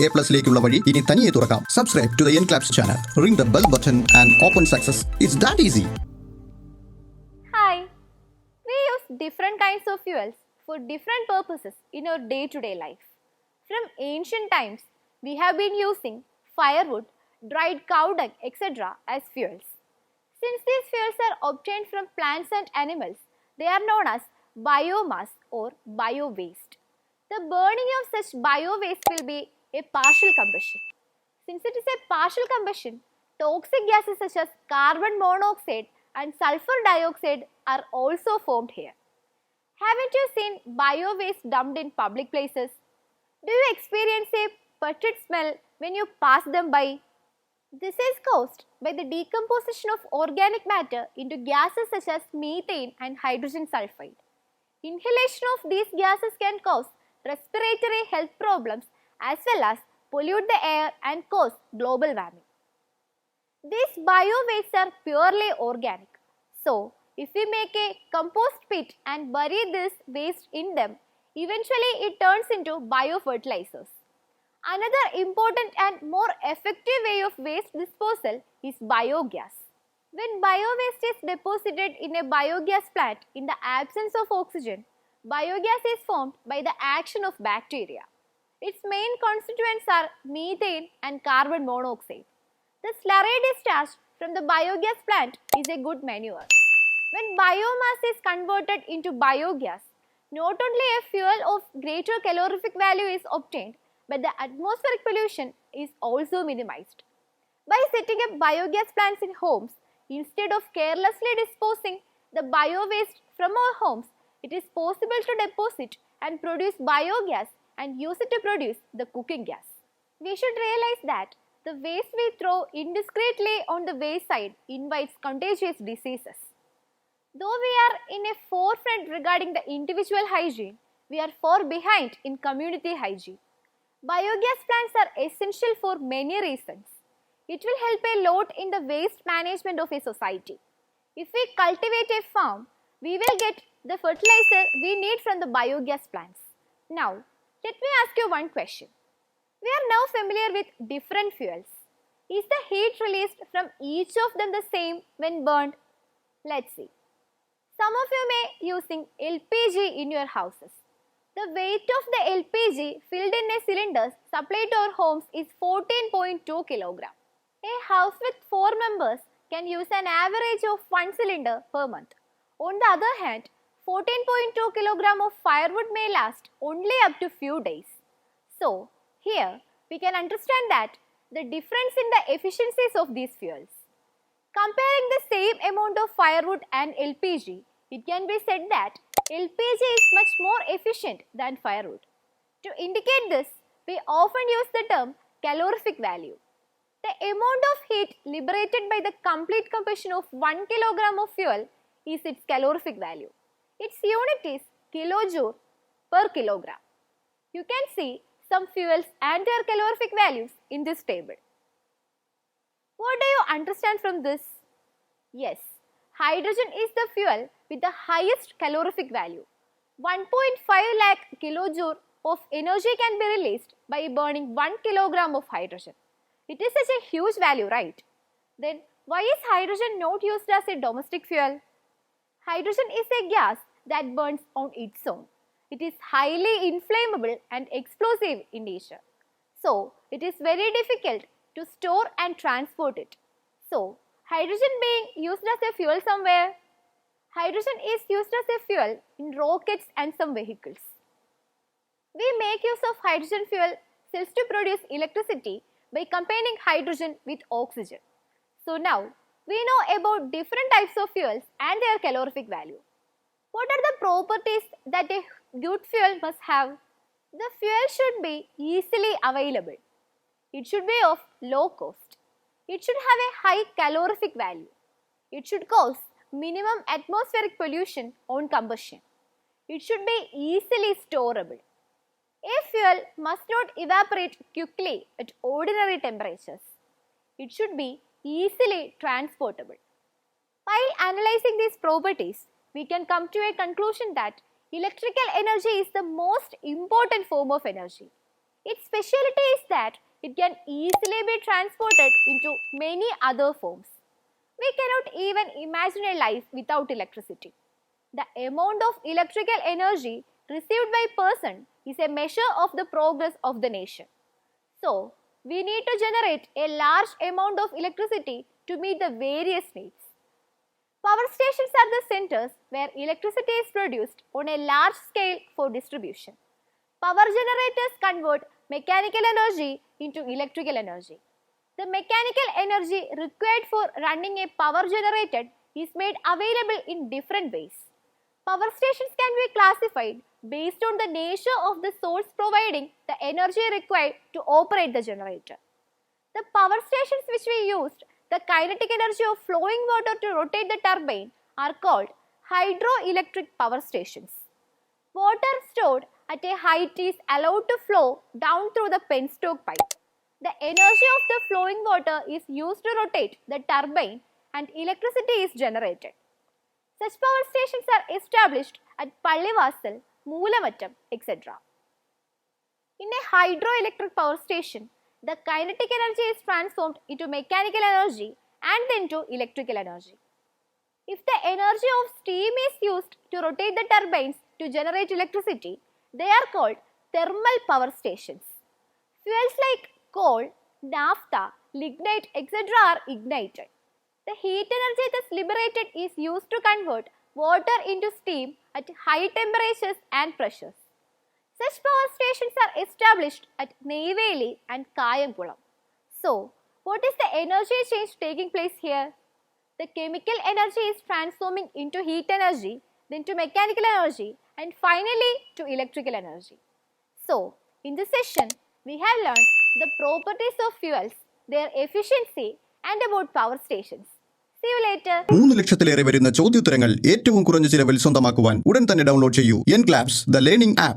A+ലേക്കുള്ള വഴി ഇനി തനിയെ തുറക്കാം. Subscribe to the ENCLAPS channel. Ring the bell button and open success. It's that easy. Hi. We use different kinds of fuels for different purposes in our day-to-day life. From ancient times, we have been using firewood, dried cow dung, etc. as fuels. Since these fuels are obtained from plants and animals, they are known as biomass or bio-waste. The burning of such bio-waste will be a partial combustion. Since it is a partial combustion, toxic gases such as carbon monoxide and sulfur dioxide are also formed here. Haven't you seen bio-waste dumped in public places? Do you experience a putrid smell when you pass them by? This is caused by the decomposition of organic matter into gases such as methane and hydrogen sulfide. Inhalation of these gases can cause respiratory health problems as well as pollute the air and cause global warming. These bio-wastes are purely organic. So, if we make a compost pit and bury this waste in them, eventually it turns into biofertilizers. Another important and more effective way of waste disposal is biogas. When biowaste is deposited in a biogas plant in the absence of oxygen, biogas is formed by the action of bacteria. Its main constituents are methane and carbon monoxide. The slurry discharged from the biogas plant is a good manure. When biomass is converted into biogas, not only a fuel of greater calorific value is obtained, but the atmospheric pollution is also minimized. By setting up biogas plants in homes, instead of carelessly disposing the bio-waste from our homes, it is possible to deposit and produce biogas and use it to produce the cooking gas. We should realize that the waste we throw indiscreetly on the wayside invites contagious diseases. Though we are in a forefront regarding the individual hygiene, we are far behind in community hygiene. Biogas plants are essential for many reasons. It will help a lot in the waste management of a society. If we cultivate a farm, we will get the fertilizer we need from the biogas plants. Now, let me ask you one question. We are now familiar with different fuels. Is the heat released from each of them the same when burned? Let's see. Some of you may be using LPG in your houses. The weight of the LPG filled in a cylinder supplied to our homes is 14.2 kg. A house with 4 members can use an average of 1 cylinder per month. On the other hand, 14.2 kg of firewood may last only up to few days. So, here we can understand that the difference in the efficiencies of these fuels. Comparing the same amount of firewood and LPG, it can be said that LPG is much more efficient than firewood. To indicate this, we often use the term calorific value. The amount of heat liberated by the complete combustion of 1 kg of fuel is its calorific value. Its unit is kilojoule per kilogram. You can see some fuels and their calorific values in this table. What do you understand from this? Yes, hydrogen is the fuel with the highest calorific value. 1.5 lakh kilojoule of energy can be released by burning 1 kilogram of hydrogen. It is such a huge value, right? Then why is hydrogen not used as a domestic fuel? Hydrogen is a gas that burns on its own. It is highly inflammable and explosive in nature. So, it is very difficult to store and transport it. So, hydrogen being used as a fuel somewhere? Hydrogen is used as a fuel in rockets and some vehicles. We make use of hydrogen fuel cells to produce electricity by combining hydrogen with oxygen. So now, we know about different types of fuels and their calorific value. What are the properties that a good fuel must have? The fuel should be easily available. It should be of low cost. It should have a high calorific value. It should cause minimum atmospheric pollution on combustion. It should be easily storable. A fuel must not evaporate quickly at ordinary temperatures. It should be easily transportable. While analyzing these properties, we can come to a conclusion that electrical energy is the most important form of energy. Its specialty is that it can easily be transported into many other forms. We cannot even imagine a life without electricity. The amount of electrical energy received by a person is a measure of the progress of the nation. So, we need to generate a large amount of electricity to meet the various needs. Power stations are the centers where electricity is produced on a large scale for distribution. Power generators convert mechanical energy into electrical energy. The mechanical energy required for running a power generator is made available in different ways. Power stations can be classified based on the nature of the source providing the energy required to operate the generator. The power stations which we used the kinetic energy of flowing water to rotate the turbine are called hydroelectric power stations. Water stored at a height is allowed to flow down through the penstoke pipe. The energy of the flowing water is used to rotate the turbine and electricity is generated. Such power stations are established at Pallivasal, Moolammattam, etc. In a hydroelectric power station, the kinetic energy is transformed into mechanical energy and then to electrical energy. If the energy of steam is used to rotate the turbines to generate electricity, they are called thermal power stations. Fuels like coal, naphtha, lignite, etc. are ignited. The heat energy thus liberated is used to convert water into steam at high temperatures and pressures. Such power stations are established at Neyveli and Kayankulam. So, what is the energy change taking place here? The chemical energy is transforming into heat energy, then to mechanical energy, and finally to electrical energy. So, in this session, we have learned the properties of fuels, their efficiency, and about power stations. See you later. 3 ലക്ഷത്തിലേറെ വരുന്ന ചോദ്യോത്തരങ്ങൾ ഏറ്റവും കുറഞ്ഞ ചിലവിൽ സ്വന്തമാക്കുവാൻ ഉടൻ തന്നെ download ചെയ്യൂ ENCLAPS the Learning App.